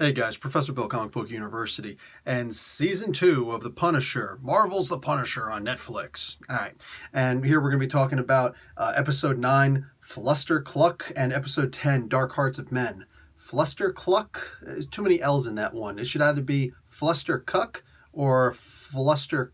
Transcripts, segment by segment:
Hey guys, Professor Bill, Comic Book University, and Season 2 of The Punisher, Marvel's The Punisher on Netflix. Alright, and here we're going to be talking about Episode 9, Fluster Cluck, and Episode 10, Dark Hearts of Men. Fluster Cluck? There's too many L's in that one. It should either be Fluster Cuck or Fuster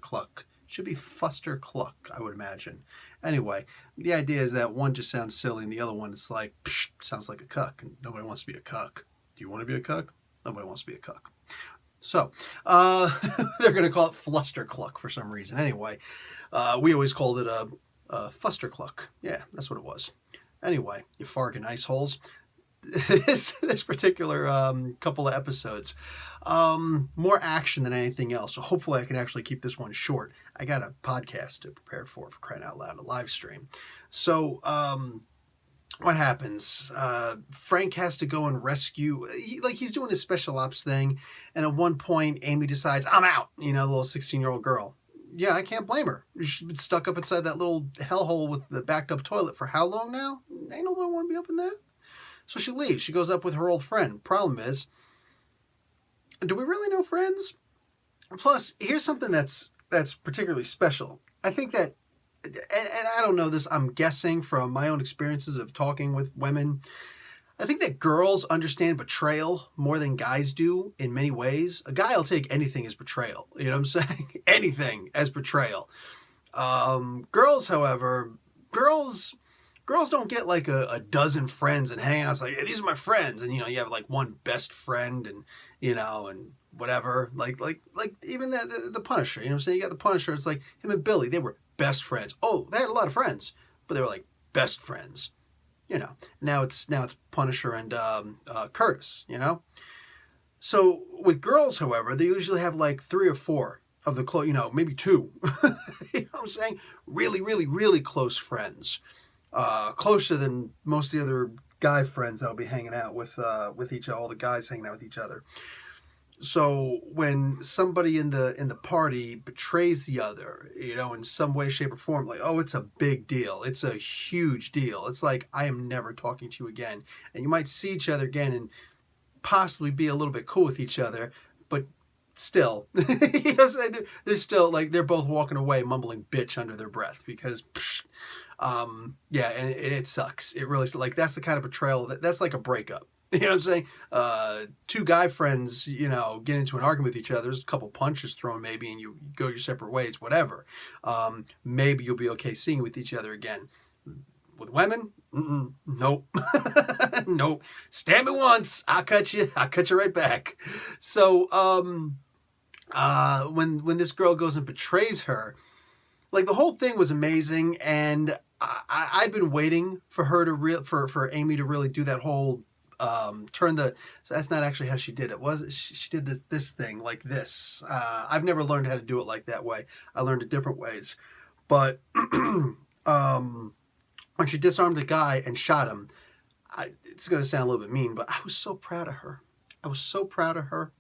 Cluck. It should be Fuster Cluck, I would imagine. Anyway, the idea is that one just sounds silly and the other one is like, psh, sounds like a cuck. And nobody wants to be a cuck. Do you want to be a cuck? Nobody wants to be a cuck. So, they're going to call it Fluster Cluck for some reason. Anyway, we always called it a Fuster Cluck. Yeah, that's what it was. Anyway, you farkin' ice holes. This particular couple of episodes, more action than anything else. So hopefully I can actually keep this one short. I got a podcast to prepare for crying out loud, a live stream. So what happens? Frank has to go and rescue. He's doing his special ops thing, and at one point Amy decides, "I'm out." You know, the little 16-year-old girl. Yeah, I can't blame her. She's been stuck up inside that little hellhole with the backed up toilet for how long now? Ain't nobody want to be up in there. So she leaves. She goes up with her old friend. Problem is, do we really know friends? Plus, here's something that's particularly special. I think that, and I don't know this, I'm guessing from my own experiences of talking with women, I think that girls understand betrayal more than guys do in many ways. A guy will take anything as betrayal. You know what I'm saying? Anything as betrayal. Girls, however, girls don't get like a dozen friends and hang out. It's like, hey, these are my friends. And, you know, you have like one best friend and, you know, and whatever. Like even the Punisher, you know what I'm saying? You got the Punisher. It's like him and Billy, they were best friends. Oh, they had a lot of friends, but they were like best friends, you know. Now it's Punisher and Curtis, you know. So with girls, however, they usually have like 3 or 4 of the you know, maybe 2. You know what I'm saying? Really, really, really close friends. Closer than most of the other guy friends that'll be hanging out with each all the guys hanging out with each other. So when somebody in the party betrays the other, you know, in some way, shape, or form, like, oh, it's a big deal. It's a huge deal. It's like, I am never talking to you again. And you might see each other again and possibly be a little bit cool with each other, but still, you know, they're still like, they're both walking away mumbling bitch under their breath because, yeah, and it sucks. It really, like, that's the kind of betrayal that's like a breakup. You know what I'm saying? 2 guy friends, you know, get into an argument with each other. There's a couple punches thrown maybe, and you go your separate ways, whatever. Maybe you'll be okay seeing with each other again. With women, nope. Nope. Stab me once, I'll cut you right back. So, when this girl goes and betrays her, like, the whole thing was amazing, and I'd been waiting for her to for Amy to really do that whole turn the. So that's not actually how she did it. She did this thing like this. I've never learned how to do it like that way. I learned it different ways, but when she disarmed the guy and shot him, it's going to sound a little bit mean, but I was so proud of her. I was so proud of her.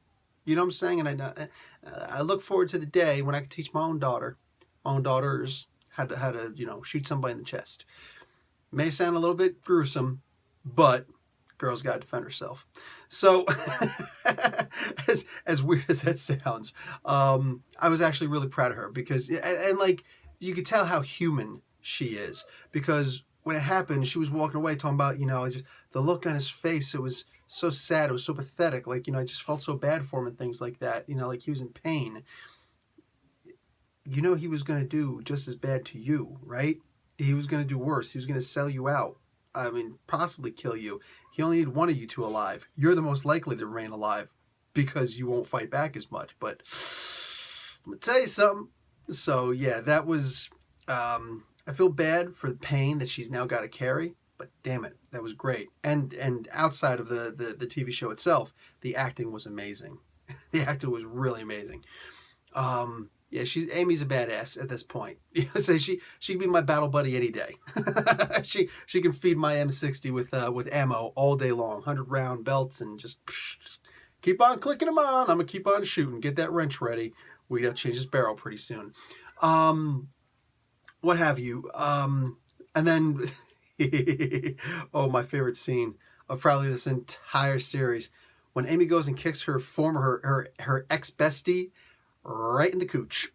You know what I'm saying? And I look forward to the day when I can teach my own daughters how to you know, shoot somebody in the chest. May sound a little bit gruesome, but girl's got to defend herself. So, as weird as that sounds, I was actually really proud of her because, and like, you could tell how human she is, because when it happened, she was walking away talking about, you know, just the look on his face. It was so sad. It was so pathetic. Like, you know, I just felt so bad for him and things like that. You know, like he was in pain. You know, he was going to do just as bad to you, right? He was going to do worse. He was going to sell you out. I mean, possibly kill you. He only needed one of you 2 alive. You're the most likely to remain alive because you won't fight back as much. But I'm going to tell you something. So, yeah, that was... I feel bad for the pain that she's now got to carry, but damn it, that was great. And outside of the TV show itself, the acting was amazing. The acting was really amazing. Yeah, Amy's a badass at this point. You know, so she can be my battle buddy any day. she can feed my M60 with ammo all day long, 100-round belts, and just keep on clicking them on. I'm gonna keep on shooting. Get that wrench ready. We gotta change this barrel pretty soon. What have you? And then, oh, my favorite scene. of probably this entire series. When Amy goes and kicks her her ex-bestie right in the cooch.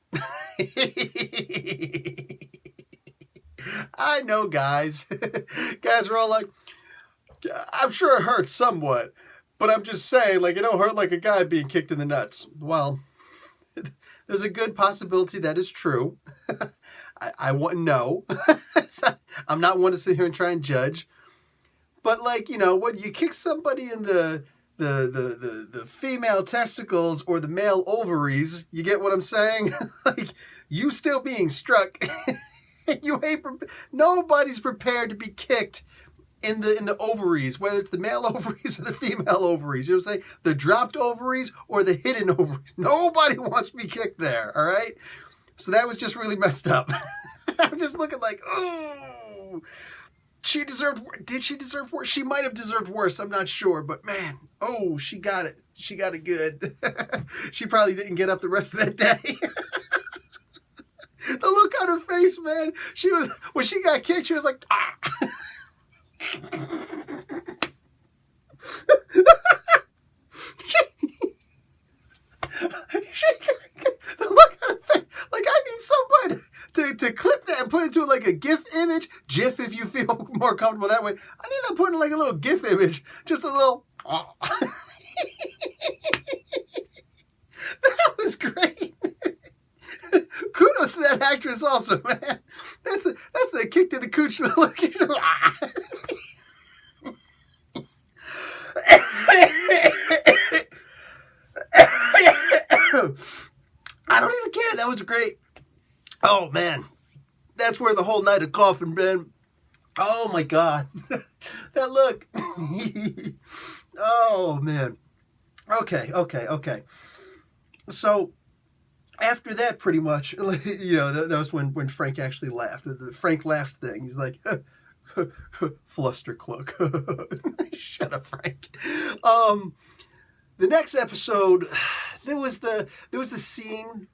I know, guys. Guys are all like, I'm sure it hurts somewhat, but I'm just saying, like, it don't hurt like a guy being kicked in the nuts. Well, there's a good possibility that is true. I wouldn't know. I'm not one to sit here and try and judge. But, like, you know, when you kick somebody in the female testicles or the male ovaries, you get what I'm saying? Like, you still being struck. You ain't nobody's prepared to be kicked in the ovaries, whether it's the male ovaries or the female ovaries. You know what I'm saying? The dropped ovaries or the hidden ovaries. Nobody wants to be kicked there, all right? So that was just really messed up. I'm just looking like, oh, she deserved, did she deserve worse? She might have deserved worse, I'm not sure, but man, oh, she got it. She got it good. She probably didn't get up the rest of that day. The look on her face, man. She was, when she got kicked, she was like, ah. The look on her face, like, I need somebody to clip that and put it into like a GIF image. GIF, if you feel more comfortable that way. I need to put in like a little GIF image, just a little. Oh. That was great. Kudos to that actress also, man. That's the kick to the cooch. Look. I don't even care. That was great. Oh, man. That's where the whole night of coughing, man. Oh, my God. That look. Oh, man. Okay. So, after that, pretty much, you know, that was when Frank actually laughed. The Frank laughs thing. He's like, fluster cloak. Shut up, Frank. The next episode, there was the scene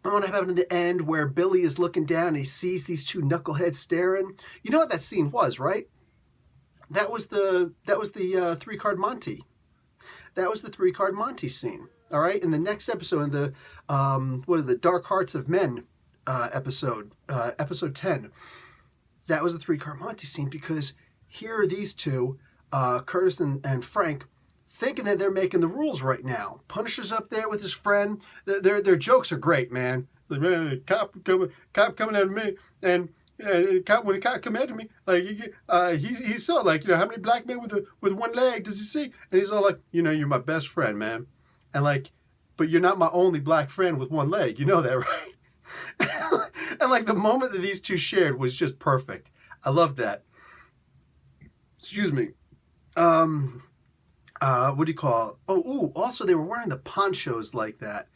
I want to have it in the end where Billy is looking down and he sees these two knuckleheads staring. You know what that scene was, right? That was the 3-card Monty. That was the 3-card Monty scene. All right. In the next episode, in the the Dark Hearts of Men episode 10, that was the 3-card Monty scene, because here are these two, Curtis and Frank, thinking that they're making the rules right now. Punisher's up there with his friend. Their jokes are great, man. Like, man, cop coming at me, and when the cop come at me, like he saw, like, you know, how many black men with one leg does he see? And he's all like, you know, you're my best friend, man, and like, but you're not my only black friend with one leg. You know that, right? And like the moment that these two shared was just perfect. I love that. Excuse me. What do you call it? Oh, also they were wearing the ponchos like that.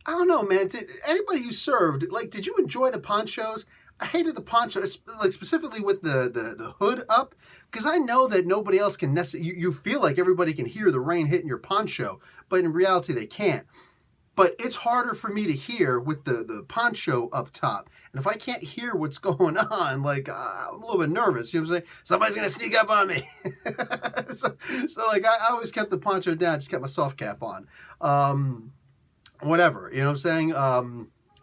I don't know, man. Did anybody who served, like, did you enjoy the ponchos? I hated the ponchos, like specifically with the hood up, because I know that nobody else can necessarily, you feel like everybody can hear the rain hitting your poncho, but in reality they can't. But it's harder for me to hear with the poncho up top. And if I can't hear what's going on, like, I'm a little bit nervous. You know what I'm saying? Somebody's going to sneak up on me. so like, I always kept the poncho down, just kept my soft cap on. Whatever. You know what I'm saying?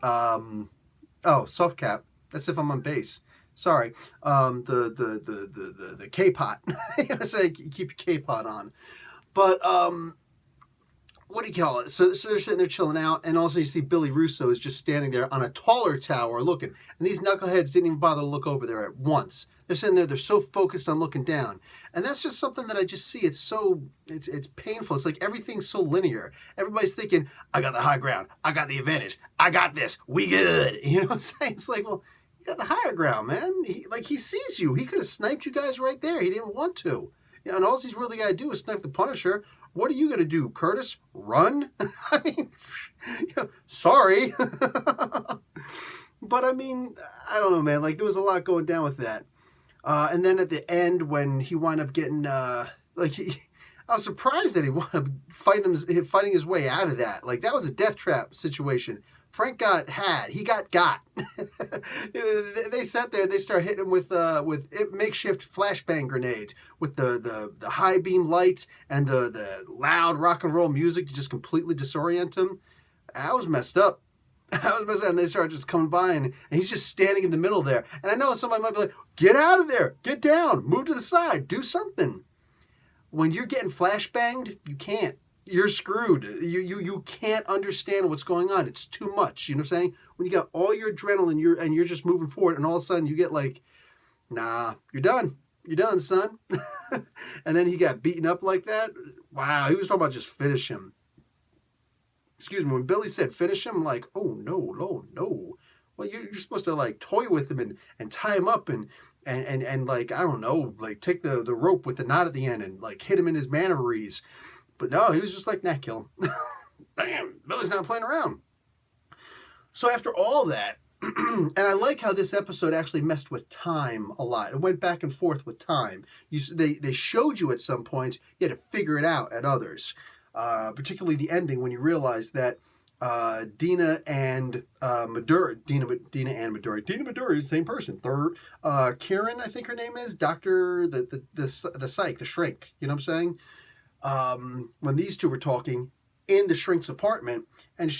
Oh, soft cap. That's if I'm on base. Sorry. The K-pot. You know what I'm saying? Keep your K-pot on. But, what do you call it? So they're sitting there chilling out, and also you see Billy Russo is just standing there on a taller tower looking, and these knuckleheads didn't even bother to look over there at once. They're sitting there, they're so focused on looking down, and that's just something that I just see. It's painful. It's like everyth's so linear. Everybody's thinking, I got the high ground, I got the advantage, I got this, we good. You know what I'm saying? It's like, well, you got the higher ground, man. He sees you. He could have sniped you guys right there. He didn't want to. You know, and all he's really got to do is snipe the Punisher. What are you going to do, Curtis? Run? I mean, you know, sorry. But I mean, I don't know, man. Like, there was a lot going down with that. And then at the end, when he wound up getting, I was surprised that he wound up fighting his way out of that. Like, that was a death trap situation Frank he got. They sat there and they start hitting him with makeshift flashbang grenades with the high beam lights and the loud rock and roll music to just completely disorient him. I was messed up. And they start just coming by, and he's just standing in the middle there. And I know somebody might be like, get out of there, get down, move to the side, do something. When you're getting flashbanged, you can't. You're screwed. You can't understand what's going on. It's too much. You know what I'm saying? When you got all your adrenaline and you're just moving forward, and all of a sudden you get like, nah, you're done. You're done, son. And then he got beaten up like that. Wow, he was talking about just finish him. Excuse me, when Billy said finish him, I'm like, oh no. Well, you're supposed to like toy with him and tie him up and like, I don't know, like take the rope with the knot at the end and like hit him in his man ovaries. But no, he was just like, nah, kill him. Bam, Billy's not playing around. So after all that, and I like how this episode actually messed with time a lot. It went back and forth with time. They showed you at some points, you had to figure it out at others. Particularly the ending when you realize that Dina and Midori, Dina and Midori. Dina Midori is the same person. Karen, I think her name is, Doctor the psych, the shrink. You know what I'm saying? When these two were talking in the shrink's apartment, and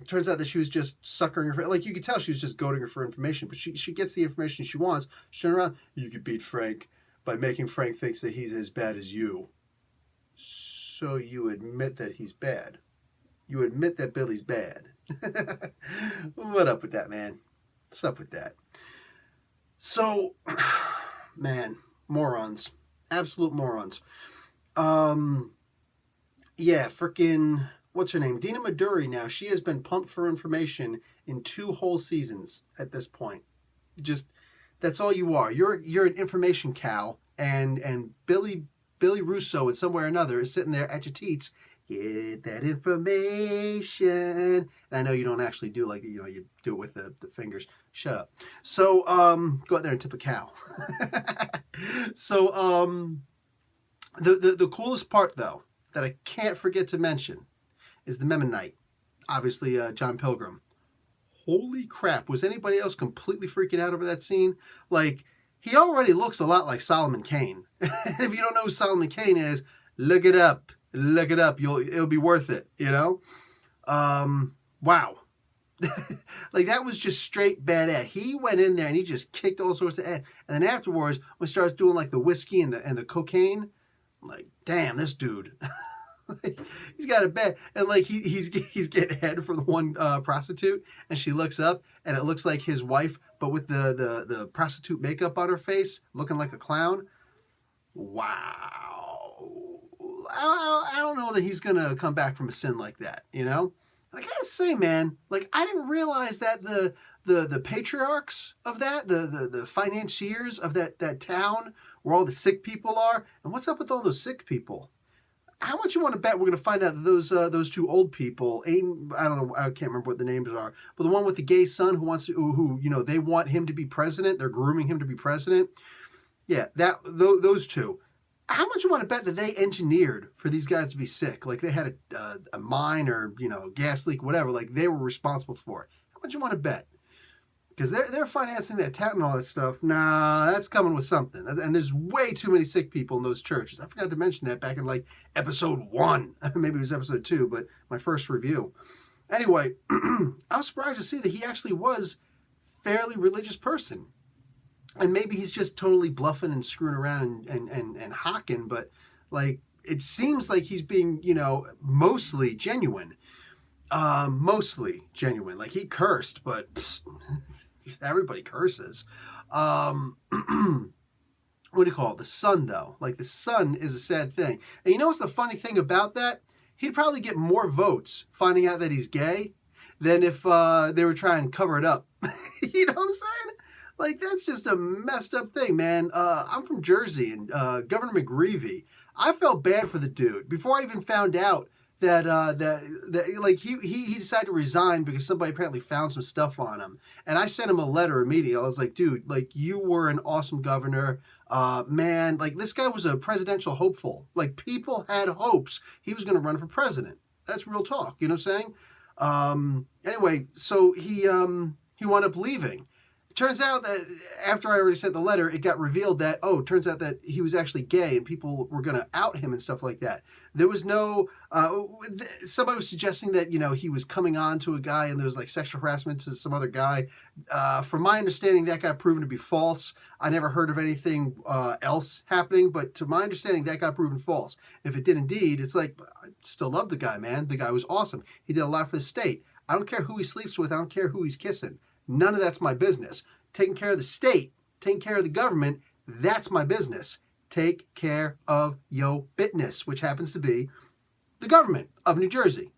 turns out that she was just suckering her. Like you could tell, she was just goading her for information. But she gets the information she wants. She turned around. You could beat Frank by making Frank think that he's as bad as you. So you admit that he's bad. You admit that Billy's bad. What up with that, man? What's up with that? So, man, morons. Absolute morons. Yeah, freaking, what's her name? Dina Midori now. She has been pumped for information in 2 whole seasons at this point. Just, that's all you are. You're an information cow, and Billy Russo in some way or another is sitting there at your teats. Get that information. And I know you don't actually do like, you do it with the fingers. Shut up. So, go out there and tip a cow. So, the coolest part though, that I can't forget to mention is the Mennonite. Obviously, John Pilgrim. Holy crap. Was anybody else completely freaking out over that scene? Like, he already looks a lot like Solomon Kane. If you don't know who Solomon Kane is, look it up. Look it up. It'll be worth it, you know? Wow. Like, that was just straight badass. He went in there and he just kicked all sorts of ass. And then afterwards, when he starts doing like the whiskey and the cocaine, I'm like, damn, this dude. Like, he's got it bad. And like he's getting head from the one prostitute, and she looks up and it looks like his wife, but with the prostitute makeup on her face, looking like a clown. Wow. I don't know that he's gonna come back from a sin like that, you know? And I gotta say, man, like, I didn't realize that the patriarchs of that, the financiers of that town where all the sick people are, and what's up with all those sick people? How much you want to bet we're going to find out that those 2 old people, I don't know, I can't remember what the names are, but the one with the gay son who they want him to be president, they're grooming him to be president. Yeah, those 2. How much you want to bet that they engineered for these guys to be sick? Like they had a mine or gas leak, whatever. Like they were responsible for it. How much you want to bet? Because they're financing that tat and all that stuff. Nah, that's coming with something. And there's way too many sick people in those churches. I forgot to mention that back in like episode 1. Maybe it was episode 2, but my first review. Anyway, I was surprised to see that he actually was a fairly religious person. And maybe he's just totally bluffing and screwing around and hawking, but like it seems like he's being, mostly genuine. Like he cursed, but everybody curses. What do you call it? The son, though. Like the son is a sad thing. And you know what's the funny thing about that? He'd probably get more votes finding out that he's gay than if they were trying to cover it up. You know what I'm saying? Like, that's just a messed up thing, man. I'm from Jersey, and Governor McGreevey, I felt bad for the dude. Before I even found out that like he decided to resign because somebody apparently found some stuff on him. And I sent him a letter immediately. I was like, dude, like, you were an awesome governor. Man, like, this guy was a presidential hopeful. Like, people had hopes he was going to run for president. That's real talk, you know what I'm saying? Anyway, so he wound up leaving. It turns out that after I already sent the letter, it got revealed that, it turns out that he was actually gay and people were going to out him and stuff like that. There was no, somebody was suggesting that, he was coming on to a guy and there was like sexual harassment to some other guy. From my understanding, that got proven to be false. I never heard of anything else happening, but to my understanding, that got proven false. If it did indeed, it's like, I still love the guy, man. The guy was awesome. He did a lot for the state. I don't care who he sleeps with. I don't care who he's kissing. None of that's my business. Taking care of the state, taking care of the government, that's my business. Take care of yo business, which happens to be the government of New Jersey.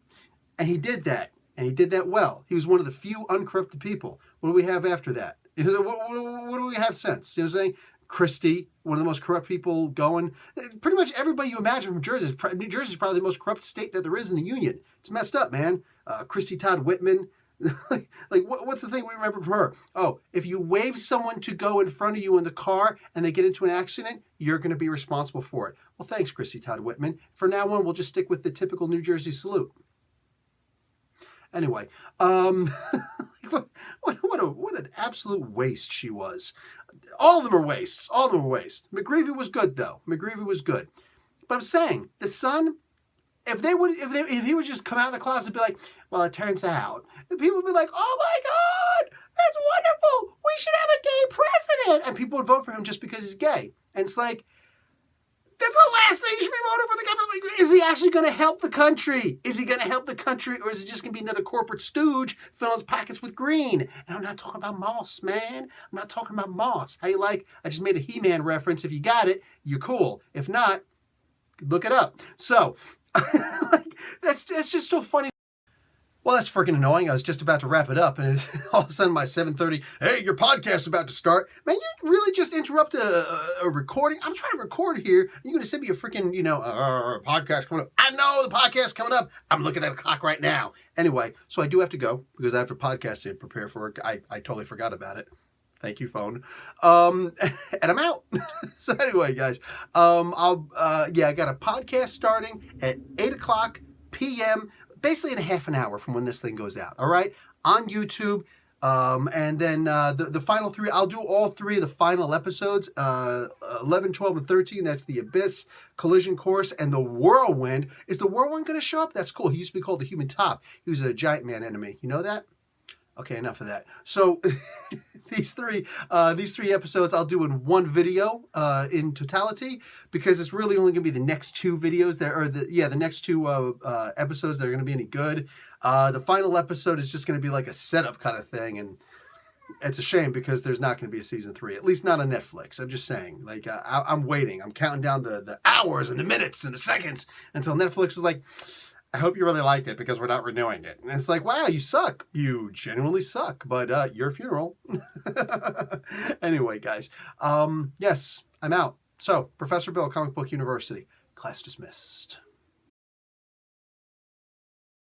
And he did that, and he did that well. He was one of the few uncorrupted people. What do we have after that? What do we have since? You know what I'm saying? Christie, one of the most corrupt people going. Pretty much everybody you imagine from Jersey. New Jersey is probably the most corrupt state that there is in the Union. It's messed up, man. Christie Todd Whitman. What's the thing we remember from her? Oh, if you wave someone to go in front of you in the car and they get into an accident, you're going to be responsible for it. Well, thanks, Christy Todd Whitman. For now on, we'll just stick with the typical New Jersey salute. Anyway, what an absolute waste she was. All of them are wastes. All of them are wastes. McGreevy was good, though. McGreevy was good. But I'm saying, the son... If he would just come out of the closet and be like, well, it turns out, and people would be like, oh my God, that's wonderful. We should have a gay president. And people would vote for him just because he's gay. And it's like, that's the last thing you should be voting for the government. Like, is he actually going to help the country? Is he going to help the country? Or is it just going to be another corporate stooge filling his pockets with green? And I'm not talking about moss, man. I'm not talking about moss. How you like? I just made a He-Man reference. If you got it, you're cool. If not, look it up. So... that's just so funny. Well, that's freaking annoying. I was just about to wrap it up, and all of a sudden, my 7:30, hey, your podcast's about to start. Man, you really just interrupt a recording? I'm trying to record here. You're going to send me a freaking, podcast coming up. I know the podcast's coming up. I'm looking at the clock right now. Anyway, so I do have to go because I have a podcast to prepare for. I totally forgot about it. Thank you, phone. And I'm out. So anyway, guys, I got a podcast starting at 8:00 p.m., basically in a half an hour from when this thing goes out. All right, on YouTube. And then the final three, I'll do all three of the final episodes, 11, 12, and 13. That's the Abyss, Collision Course, and the Whirlwind. Is the Whirlwind going to show up? That's cool. He used to be called the Human Top. He was a giant man enemy. You know that? Okay, enough of that. So these three episodes I'll do in one video in totality, because it's really only going to be the next two videos the next two episodes that are going to be any good. The final episode is just going to be like a setup kind of thing, and it's a shame because there's not going to be a season 3, at least not on Netflix. I'm just saying, like, I'm waiting. I'm counting down the hours and the minutes and the seconds until Netflix is like, I hope you really liked it because we're not renewing it. And it's like, wow, you suck. You genuinely suck, but your funeral. Anyway, guys, yes, I'm out. So, Professor Bill, Comic Book University, class dismissed.